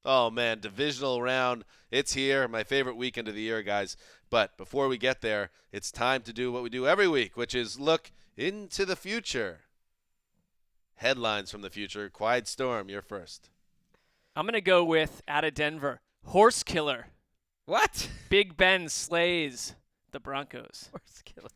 Oh, man, Divisional Round. It's here. My favorite weekend of the year, guys. But before we get there, it's time to do what we do every week, which is look into the future. Headlines from the future. Quiet Storm, you're first. I'm going to go with, out of Denver, Horse Killer. What? Big Ben slays the Broncos. Horse killer.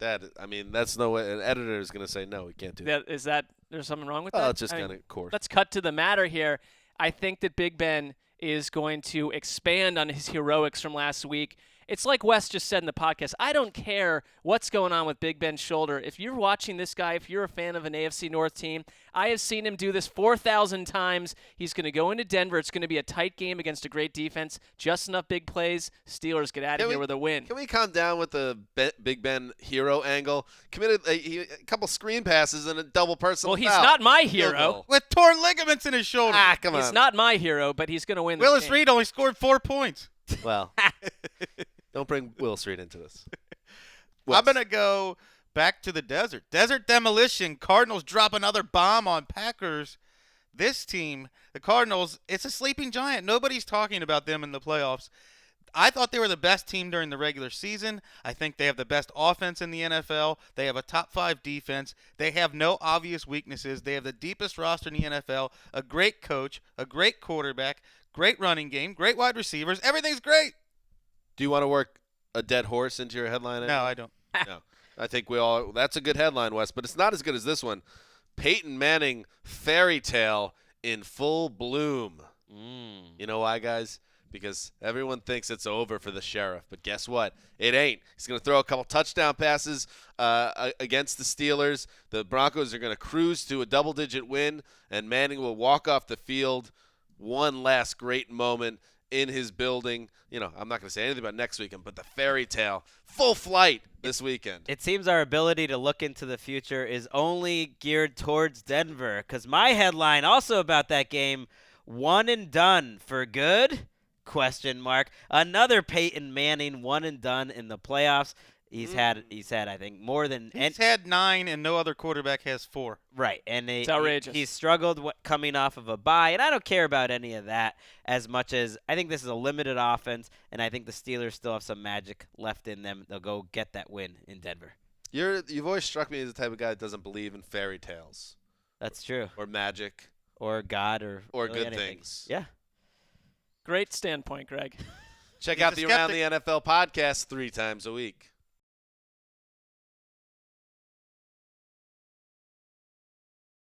That's no way. An editor is going to say, no, we can't do that. There's something wrong with Oh, that? it's just kind of coarse. Let's cut to the matter here. I think that Big Ben is going to expand on his heroics from last week. It's like Wes just said in the podcast. I don't care what's going on with Big Ben's shoulder. If you're watching this guy, if you're a fan of an AFC North team, I have seen him do this 4,000 times. He's going to go into Denver. It's going to be a tight game against a great defense. Just enough big plays. Steelers get out of here with a win. Can we calm down with the Big Ben hero angle? Committed a couple screen passes and a double personal foul. Well, he's foul. not my hero. With torn ligaments in his shoulder. Come on. He's not my hero, but he's going to win this Willis game. Reed only scored 4 points. Well, don't bring Will Street into this. I'm going to go back to the desert. Desert demolition. Cardinals drop another bomb on Packers. This team, the Cardinals, it's a sleeping giant. Nobody's talking about them in the playoffs. I thought they were the best team during the regular season. I think they have the best offense in the NFL. They have a top 5 defense. They have no obvious weaknesses. They have the deepest roster in the NFL, a great coach, a great quarterback, great running game, great wide receivers. Everything's great. Do you want to work a dead horse into your headline? No, I don't. No. I think that's a good headline, Wes, but it's not as good as this one. Peyton Manning fairy tale in full bloom. You know why, guys? Because everyone thinks it's over for the Sheriff, but guess what? It ain't. He's going to throw a couple touchdown passes against the Steelers. The Broncos are going to cruise to a double-digit win, and Manning will walk off the field. One last great moment in his building. I'm not going to say anything about next weekend, but the fairy tale, full flight this weekend. It seems our ability to look into the future is only geared towards Denver, because my headline also about that game, one and done for good? ? Another Peyton Manning one and done in the playoffs. He's had I think more than He's had 9 and no other quarterback has 4. right, and It's outrageous. He's struggled coming off of a bye, and I don't care about any of that as much as I think this is a limited offense, and I think the Steelers still have some magic left in them. They'll go get that win in Denver. You've always struck me as the type of guy that doesn't believe in fairy tales. That's true. Or magic. Or God or really good anything. things. Yeah. Great standpoint, Greg. Check He's out a the Around the NFL podcast 3 times a week.